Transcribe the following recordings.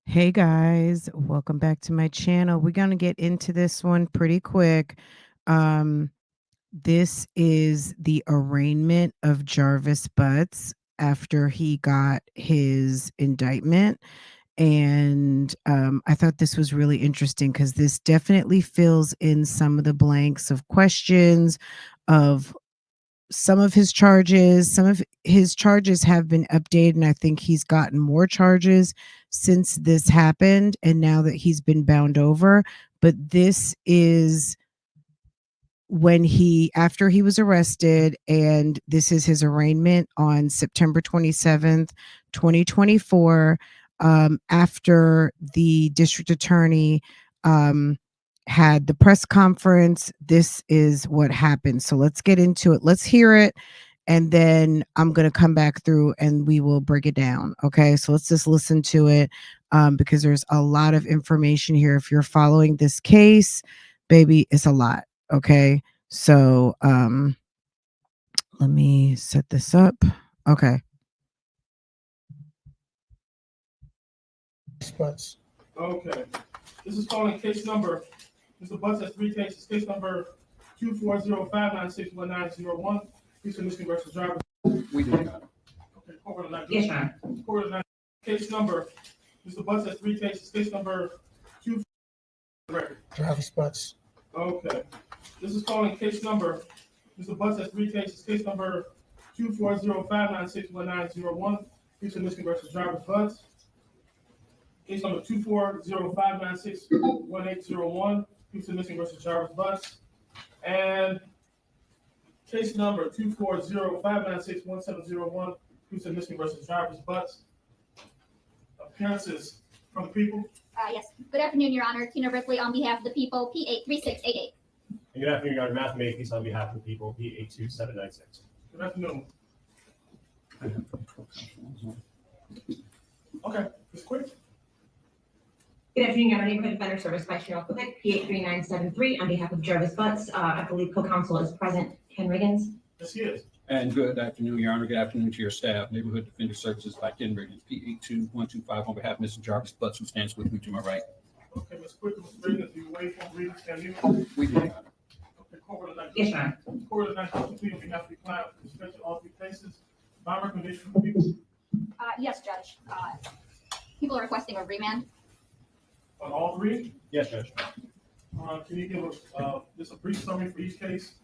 Hey guys, welcome back to my channel. We're going to get into this one pretty quick. Um, this is the arraignment of Jarvis Butts after he got his indictment. And I thought this was really interesting because this definitely fills in some of the blanks of questions of some of his charges. Some of his charges have been updated, and I think he's gotten more charges since this happened and now that he's been bound over. But this is when after he was arrested, and this is his arraignment on September 27th, 2024, after the district attorney had the press conference. This is what happened. So let's get into it. Let's hear it. And then I'm going to come back through and we will break it down. Okay. So let's just listen to it because there's a lot of information here. If you're following this case, baby, it's a lot. Okay. So let me set this up. Okay. Butts. Okay. This is calling case number, Mr. Butts has three cases. Case number 240596191. Please Michigan versus Jarvis. We do not. Okay, court order Yes, Your Honor. Court order case number, Mr. Butts has three cases. Case number 2 record. Jarvis Butts. Okay. This is calling case number, Mr. Butts has three cases. Case number 240596191. Please Michigan versus Jarvis Butts. Case number 24059611801, Houston, Michigan versus Jarvis Butts. And case number 24059611701, Houston, Michigan versus Jarvis Butts. Appearances from the people. Yes. Good afternoon, Your Honor. Tina Ripley on behalf of the people, P83688. And good afternoon, Your Honor. Matthew Makepeace on behalf of the people, P82796. Good afternoon. Okay, it's quick. Good afternoon, Your Honor. Neighborhood Defender Service by Cheryl Kovic, P83973, on behalf of Jarvis Butts. I believe co-counsel is present, Ken Riggins. Yes, he is. And good afternoon, Your Honor. Good afternoon to your staff. Neighborhood Defender Services by Ken Riggins, P82125, on behalf of Mr. Jarvis Butts, who stands with me to my right. Okay, Ms. Quick, Mr. Riggins, do you wait for readings? Can you? We do, Your Honor. Okay, court order Yes, Your Honor. Court order 922 on behalf of the client with respect to all three cases. My recommendation for people Yes, Judge. People are requesting a remand. on all three. Yes, Judge. Can you give us just a brief summary for each case?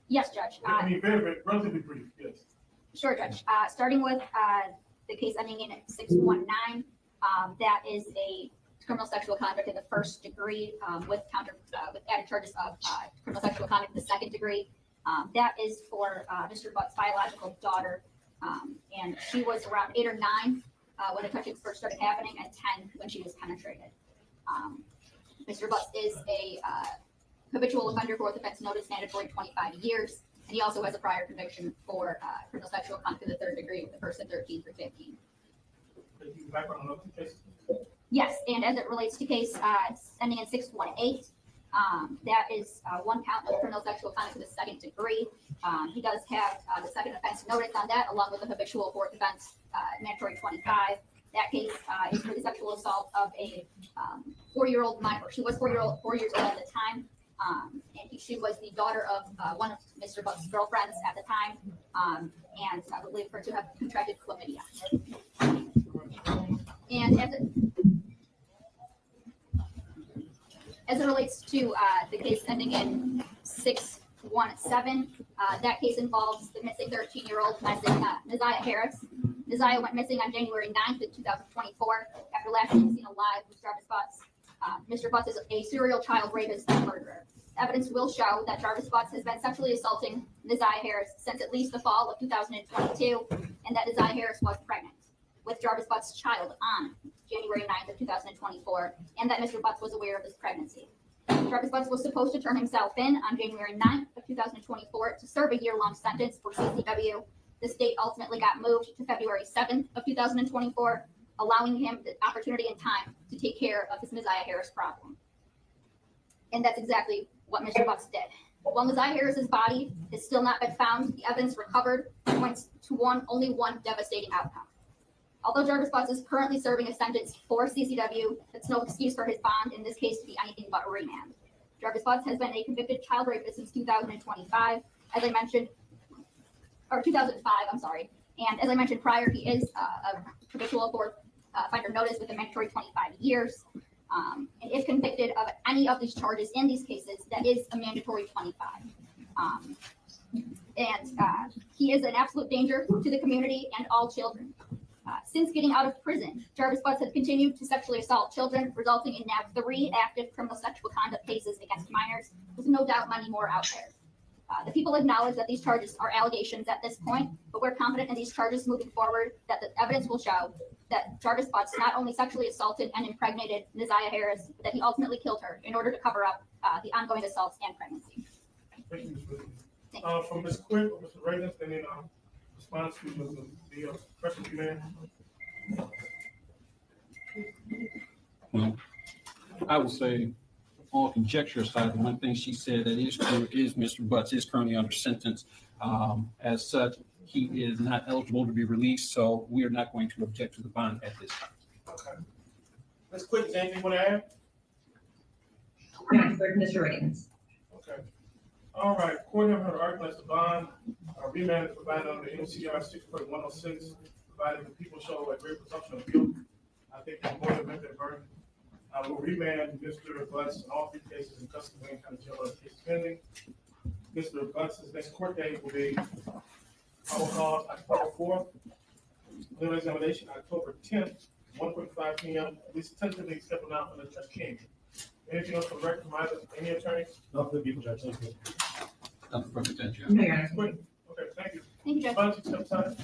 Yes, Judge. I mean, very, relatively brief, yes. Sure, Judge. Starting with the case ending in 619, that is a criminal sexual conduct in the first degree with added charges of criminal sexual conduct in the second degree. That is for Mr. Butt's biological daughter, and she was around 8 or 9 when the touchings first started happening, and 10 when she was penetrated. Mr. Butts is a habitual offender, fourth offense notice, mandatory 25 years, and he also has a prior conviction for criminal sexual conduct in the third degree with the first and 13 through 15. Background on other cases? Yes, and as it relates to case ending in 618, that is one count of criminal sexual conduct in the second degree. He does have the second offense notice on that, along with the habitual fourth offense, mandatory 25. That case is for the sexual assault of a 4-year-old minor. She was 4 years old at the time, and she was the daughter of one of Mr. Butt's girlfriends at the time, and I believe her to have contracted chlamydia. And as it relates to the case ending in 617, that case involves the missing 13-year-old Neziah Harris. Neziah went missing on January 9th of 2024 after last being seen alive with Jarvis Butts. Mr. Butts is a serial child rapist and murderer. Evidence will show that Jarvis Butts has been sexually assaulting Neziah Harris since at least the fall of 2022, and that Neziah Harris was pregnant with Jarvis Butts' child on January 9th of 2024, and that Mr. Butts was aware of this pregnancy. Jarvis Butts was supposed to turn himself in on January 9th of 2024 to serve a year-long sentence for CCW. The date ultimately got moved to February 7th of 2024, allowing him the opportunity and time to take care of his Neziah Harris problem. And that's exactly what Mr. Butts did. While Neziah Harris's body has still not been found, the evidence recovered points to only one devastating outcome. Although Jarvis Butts is currently serving a sentence for CCW, that's no excuse for his bond in this case to be anything but a remand. Jarvis Butts has been a convicted child rapist since 2025, as I mentioned, or 2005, I'm sorry. And as I mentioned prior, he is a habitual offender notice with a mandatory 25 years. And if convicted of any of these charges in these cases, that is a mandatory 25. He is an absolute danger to the community and all children. Since getting out of prison, Jarvis Butts has continued to sexually assault children, resulting in now 3 active criminal sexual conduct cases against minors, with no doubt many more out there. The people acknowledge that these charges are allegations at this point, but we're confident in these charges moving forward that the evidence will show that Jarvis Butts not only sexually assaulted and impregnated Neziah Harris, but that he ultimately killed her in order to cover up the ongoing assaults and pregnancy. Thank you, Ms. Williams. From Ms. Quick or Mr. Reagan, any response to the question you made? Well, I would say on conjecture aside, the one thing she said that is true is Mr. Butts is currently under sentence. As such, he is not eligible to be released, so we are not going to object to the bond at this time. Okay. Ms. Quick, is there anything you want to add? Next, Mr. Reagan's. Okay. All right, court have heard arguments to bond, remand is provided under NCR 6.106, provided the people show a great presumption of guilt. I think it's more than met their burden. I will remand Mr. Butts in all 3 cases in custody of Wayne County Jail as case pending. Mr. Butts' next court date will be, I will call October 4th. Legal examination, October 10th, 1:45 p.m. At least tentatively stepping out from the Judge King. Anything else for the record from either, any attorneys? Not for the people, Judge. Thank you. Nothing further, Judge. No, Your Honor. Quick. Okay, thank you. Thank you, Judge. Butts, step aside.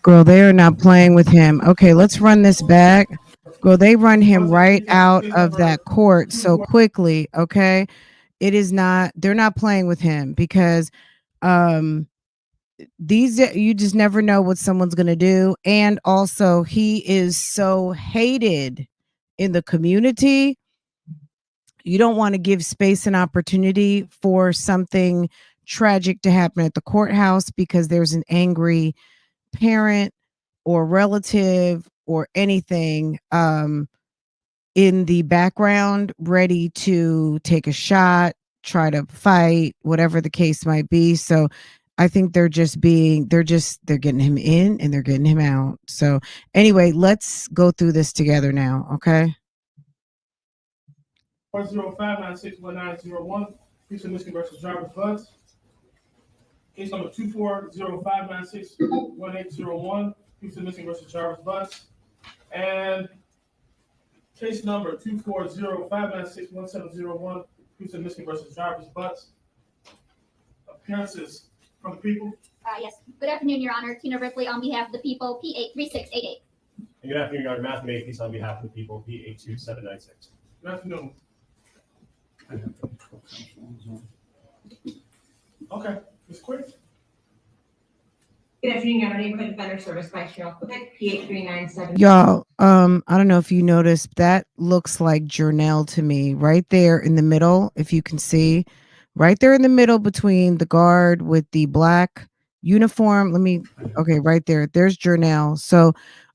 Girl, they are not playing with him. Okay, let's run this back. Girl, they run him right out of that court so quickly. Okay. It is not, they're not playing with him because you just never know what someone's going to do. And also, he is so hated in the community. You don't want to give space and opportunity for something tragic to happen at the courthouse because there's an angry parent or relative or anything in the background ready to take a shot, try to fight, whatever the case might be. So I think they're getting him in and they're getting him out. So anyway, let's go through this together now. Okay. 405-961901, Houston, Michigan versus Jarvis Butts. Case number 240-596-1801, Houston, Michigan versus Jarvis Butts. And case number 240-596-1701, Houston, Michigan versus Jarvis Butts. Appearances from the people. Yes. Good afternoon, Your Honor. Tina Ripley on behalf of the people, P83688. And good afternoon, Your Honor. Matthew Makepeace on behalf of the people, P82796. Good afternoon. Okay, Ms. Quick. Good afternoon, Your Honor. Neighborhood Defender Service by Cheryl Quick, P8397. Y'all, I don't know if you noticed, that looks like Journell to me, right there in the middle, if you can see, right there in the middle between the guard with the black uniform. Okay, right there. There's Journell. So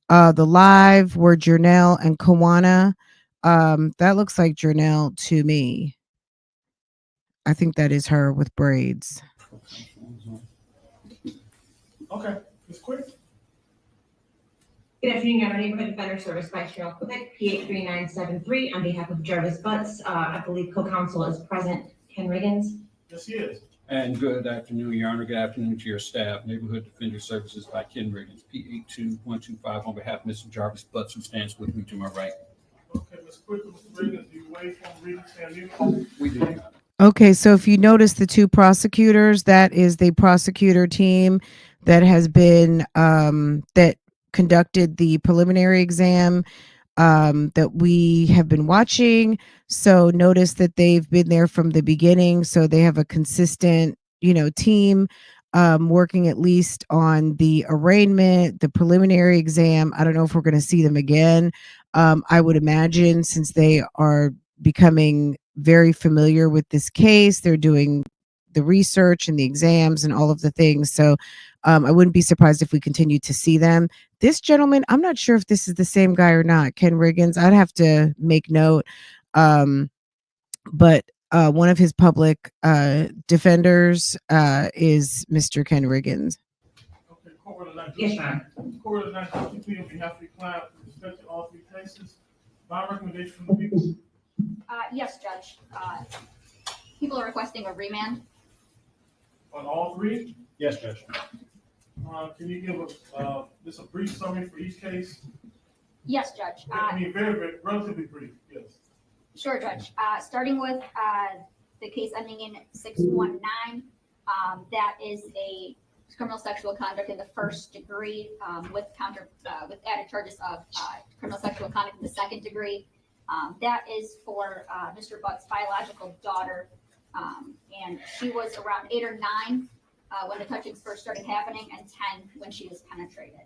the live were Journell and Kawana. That looks like Journell to me. I think that is her with braids. Okay, Ms. Quick. Good afternoon, Your Honor. Neighborhood Defender Service by Cheryl Quick, P83973 on behalf of Jarvis Butts. I believe co-counsel is present. Ken Riggins. Yes, he is. And good afternoon, Your Honor. Good afternoon to your staff. Neighborhood Defender Services by Ken Riggins, P82125 on behalf of Mr. Jarvis Butts, who stands with me to my right. Okay, Ms. Quick, Mr. Riggins, do you waive from reading stand mute? We do, Your Honor. Okay, so if you notice the 2 prosecutors, that is the prosecutor team that has been that conducted the preliminary exam that we have been watching. So notice that they've been there from the beginning. So they have a consistent, team working at least on the arraignment, the preliminary exam. I don't know if we're going to see them again. I would imagine since they are becoming very familiar with this case, they're doing the research and the exams and all of the things. So I wouldn't be surprised if we continue to see them. This gentleman, I'm not sure if this is the same guy or not. Ken Riggins, I'd have to make note. But one of his public defenders is Mr. Ken Riggins. Okay, court order nine. Yes, Your Honor. Court order nine, on behalf of the client with respect to all three cases. My recommendation from the people. Yes, Judge. People are requesting a remand. On all three, Yes, Judge. can you give us, just a brief summary for each case? Yes, Judge. I mean, very, relatively brief, yes. Sure, Judge. Starting with the case ending in 619, that is a criminal sexual conduct in the first degree with added charges of criminal sexual conduct in the second degree. That is for Mr. Butt's biological daughter, and she was around 8 or 9 when the touchings first started happening, and 10 when she was penetrated.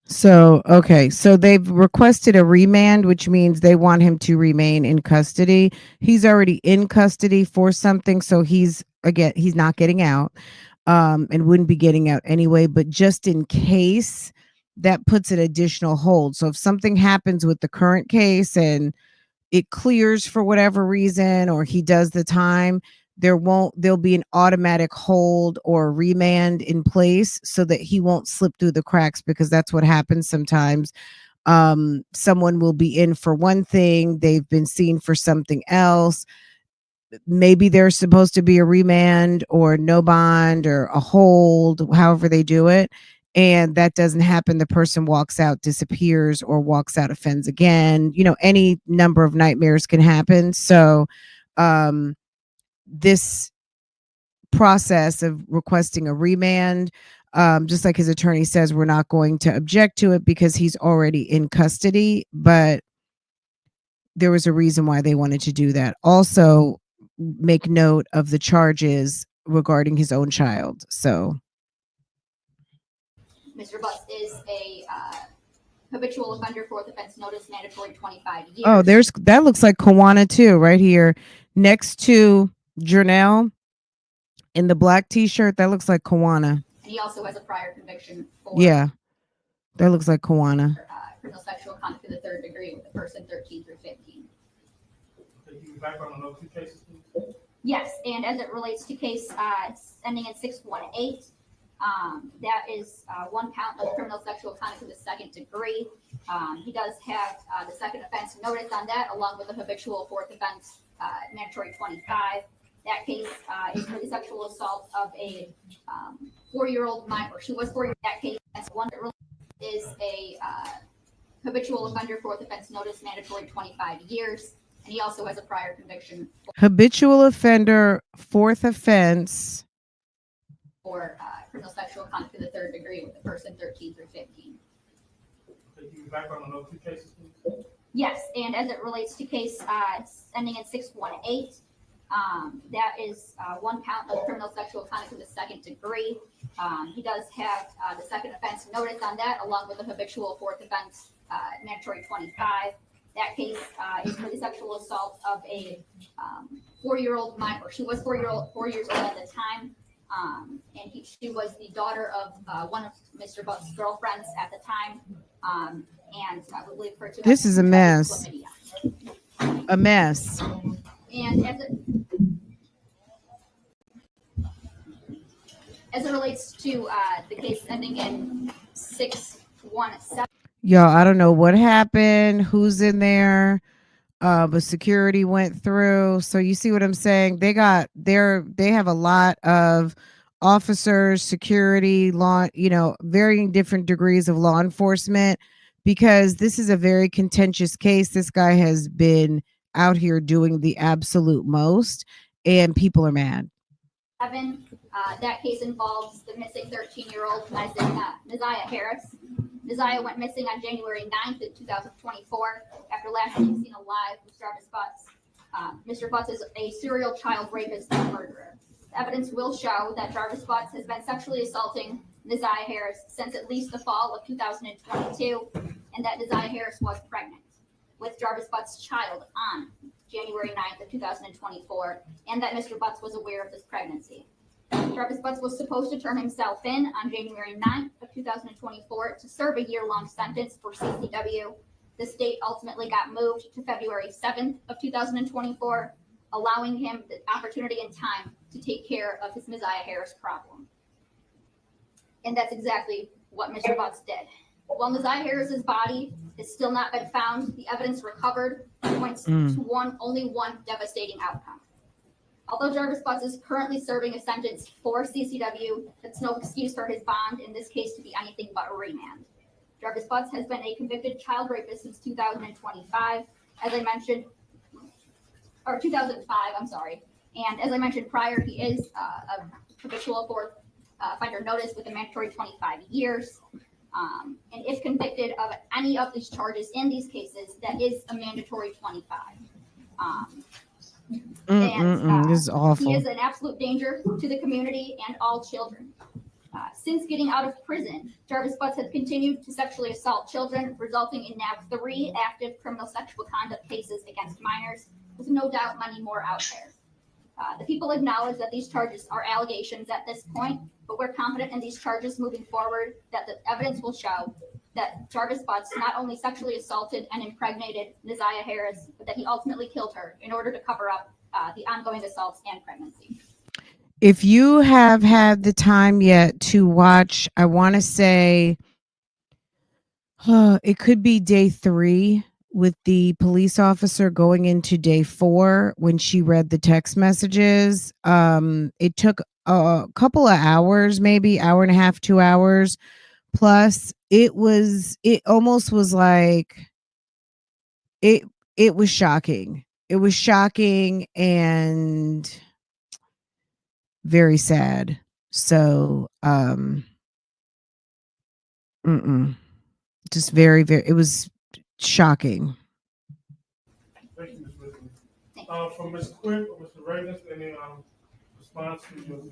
So, okay. So they've requested a remand, which means they want him to remain in custody. He's already in custody for something. So he's not getting out, and wouldn't be getting out anyway, but just in case, that puts an additional hold. So if something happens with the current case and it clears for whatever reason, or he does the time, there'll be an automatic hold or remand in place so that he won't slip through the cracks, because that's what happens sometimes. Someone will be in for one thing, they've been seen for something else. Maybe there's supposed to be a remand or no bond or a hold, however they do it. And that doesn't happen. The person walks out, disappears, or walks out, offends again. Any number of nightmares can happen. So, this process of requesting a remand, just like his attorney says, we're not going to object to it because he's already in custody, but there was a reason why they wanted to do that. Also, make note of the charges regarding his own child. So Mr. Butts is a habitual offender, fourth offense notice, mandatory 25 years. oh, that looks like Kawana too, right here next to Jernell in the black t-shirt. That looks like Kawana. And he also has a prior conviction for that looks like Kawana. Criminal sexual conduct in the third degree with a person 13 through 15. Can you give background on those two cases, please? Yes, and as it relates to case ending in 618, that is one count of criminal sexual conduct in the second degree. He does have the second offense notice on that, along with the habitual fourth offense, mandatory 25. That case is for the sexual assault of a 4-year-old minor. She was 4 years. That case, that's one that is a habitual offender, fourth offense notice, mandatory 25 years. And he also has a prior conviction. Habitual offender, fourth offense. For criminal sexual conduct in the third degree with a person 13 through 15. Can you give background on those two cases, please? Yes, and as it relates to case ending in 618, that is one count of criminal sexual conduct in the second degree. He does have the second offense notice on that, along with the habitual fourth offense, mandatory 25. That case is for the sexual assault of a 4-year-old minor. She was 4 years old at the time. And she was the daughter of one of Mr. Butt's girlfriends at the time. And I would believe her to This is a mess. A mess. And as it relates to the case ending in 617. Y'all, I don't know what happened, who's in there. But security went through. So you see what I'm saying? They have a lot of officers, security, law, varying different degrees of law enforcement, because this is a very contentious case. This guy has been out here doing the absolute most, and people are mad. That case involves the missing 13-year-old Messiah Harris. Messiah went missing on January 9th of 2024 after last being seen alive with Jarvis Butts. Mr. Butts is a serial child rapist and murderer. The evidence will show that Jarvis Butts has been sexually assaulting Messiah Harris since at least the fall of 2022, and that Messiah Harris was pregnant. with Jarvis Butts' child on January 9th of 2024, and that Mr. Butts was aware of this pregnancy. Jarvis Butts was supposed to turn himself in on January 9th of 2024 to serve a year-long sentence for CCW. This date ultimately got moved to February 7th of 2024, allowing him the opportunity and time to take care of his Messiah Harris problem. And that's exactly what Mr. Butts did. While Messiah Harris's body has still not been found, the evidence recovered points to only one devastating outcome. Although Jarvis Butts is currently serving a sentence for CCW, that's no excuse for his bond in this case to be anything but a remand. Jarvis Butts has been a convicted child rapist since 2025, as I mentioned, or 2005, I'm sorry. And as I mentioned prior, he is a habitual fourth offender notice with a mandatory 25 years. And if convicted of any of these charges in these cases, that is a mandatory 25. This is awful. He is an absolute danger to the community and all children. Since getting out of prison, Jarvis Butts has continued to sexually assault children, resulting in now 3 active criminal sexual conduct cases against minors, with no doubt many more out there. The people acknowledge that these charges are allegations at this point, but we're confident in these charges moving forward that the evidence will show that Jarvis Butts not only sexually assaulted and impregnated Messiah Harris, but that he ultimately killed her in order to cover up the ongoing assaults and pregnancy. If you have had the time yet to watch, I want to say it could be day 3 with the police officer going into day 4 when she read the text messages. It took a couple of hours, maybe hour and a half, 2 hours. Plus, it almost was like it was shocking. It was shocking and very sad. So, just very, very, it was shocking. Thank you, Ms. Whitney. From Ms. Quick or Mr. Reagan, any response to the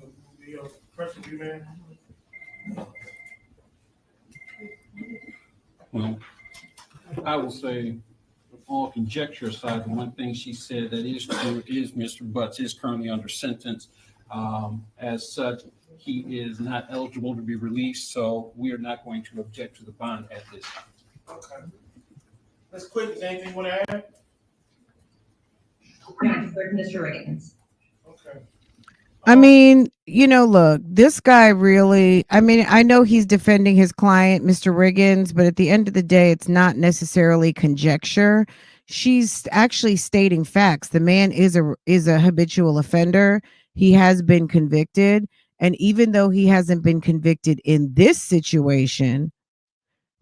pressure remand? Well, I will say, all conjecture aside, the one thing she said that is true is Mr. Butts is currently under sentence. As such, he is not eligible to be released, so we are not going to object to the bond at this time. Okay. Ms. Quick, is there anything you want to add? Mr. Riggins. Okay. I mean, look, this guy really, I know he's defending his client, Mr. Riggins, but at the end of the day, it's not necessarily conjecture. She's actually stating facts. The man is a habitual offender. He has been convicted. And even though he hasn't been convicted in this situation,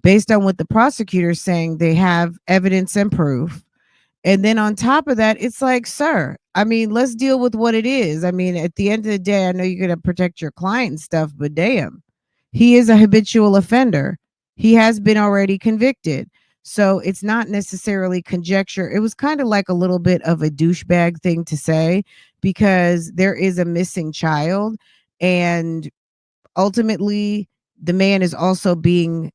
based on what the prosecutor's saying, they have evidence and proof. And then on top of that, it's like, sir, let's deal with what it is. At the end of the day, I know you're going to protect your client and stuff, but damn, he is a habitual offender. He has been already convicted. So it's not necessarily conjecture. It was kind of like a little bit of a douchebag thing to say because there is a missing child. And ultimately, the man is also being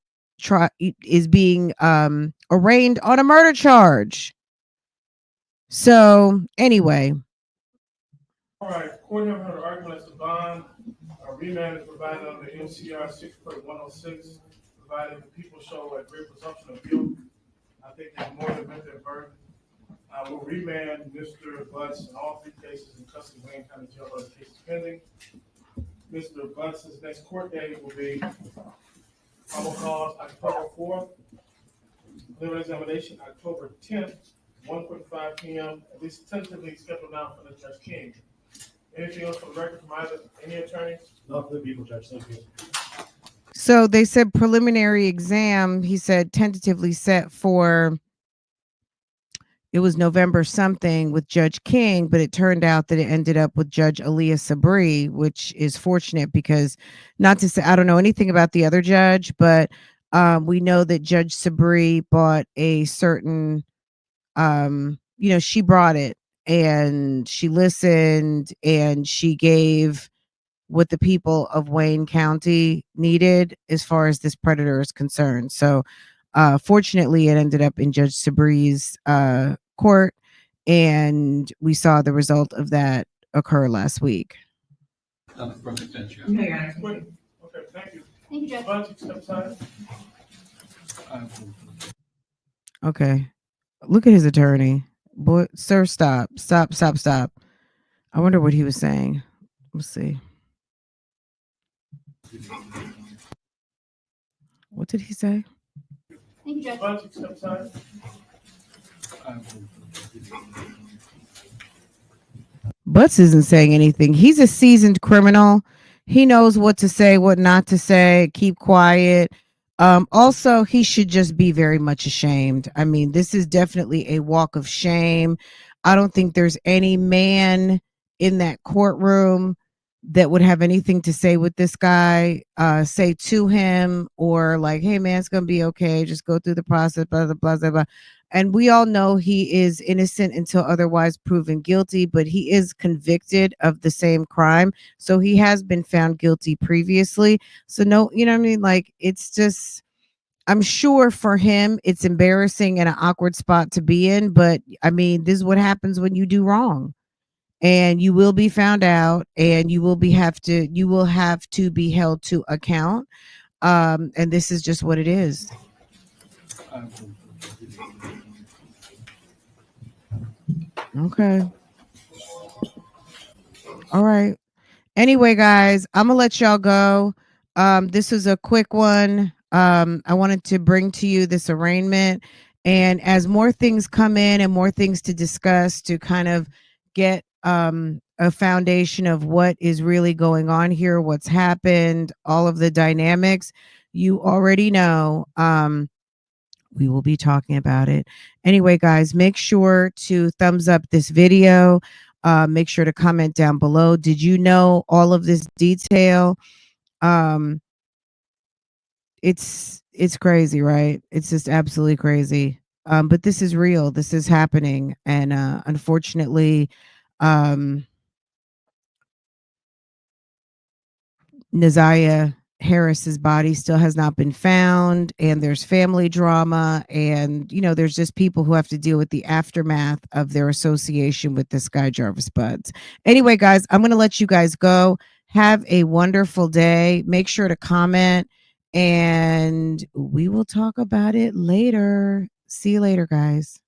arraigned on a murder charge. So anyway. All right, court have heard argument as to bond. Remand is provided under MCR 6.106, provided the people show a great presumption of guilt. I think there's more than met their burden. We'll remand Mr. Butts in all 3 cases in custody of Wayne County Jail, other cases pending. Mr. Butts' next court date will be probable cause October 4th, preliminary examination October 10th, 1:45 p.m., at least tentatively scheduled now for the Judge King. Anything else for the record from any attorney? Not for the people, Judge. Thank you. So they said preliminary exam, he said tentatively set for, it was November something with Judge King, but it turned out that it ended up with Judge Aaliyah Sabri, which is fortunate because, not to say I don't know anything about the other judge, but we know that Judge Sabri bought a certain, she brought it and she listened and she gave what the people of Wayne County needed as far as this predator is concerned. So Fortunately, it ended up in Judge Sabri's court, and we saw the result of that occur last week. Perfect sense, yeah. No, Your Honor. Quick. Okay, thank you. Thank you, Judge. Bunch, you step aside. Okay. Look at his attorney. Boy, sir, stop. Stop, stop, stop. I wonder what he was saying. Let's see. What did he say? Thank you, Judge. Bunch, you step aside. Butts isn't saying anything. He's a seasoned criminal. He knows what to say, what not to say, keep quiet. Also, he should just be very much ashamed. I mean, this is definitely a walk of shame. I don't think there's any man in that courtroom that would have anything to say with this guy, say to him, or like, hey man, it's gonna be okay. Just go through the process, blah, blah, blah, blah, blah. And we all know he is innocent until otherwise proven guilty, but he is convicted of the same crime. So he has been found guilty previously. So no, you know what I mean? Like, it's just, I'm sure for him, it's embarrassing and an awkward spot to be in. But I mean, this is what happens when you do wrong. And you will be found out, and you will have to be held to account. And this is just what it is. Okay. All right. Anyway, guys, I'm gonna let y'all go. This is a quick one. I wanted to bring to you this arraignment, and as more things come in and more things to discuss to kind of get a foundation of what is really going on here, what's happened, all of the dynamics, you already know. We will be talking about it. Anyway, guys, make sure to thumbs up this video. Make sure to comment down below. Did you know all of this detail? It's crazy, right? It's just absolutely crazy. But this is real. This is happening, and unfortunately, Naziah Harris's body still has not been found, and there's family drama, and there's just people who have to deal with the aftermath of their association with this guy Jarvis Buds. Anyway, guys, I'm going to let you guys go. Have a wonderful day. Make sure to comment, and we will talk about it later. See you later, guys.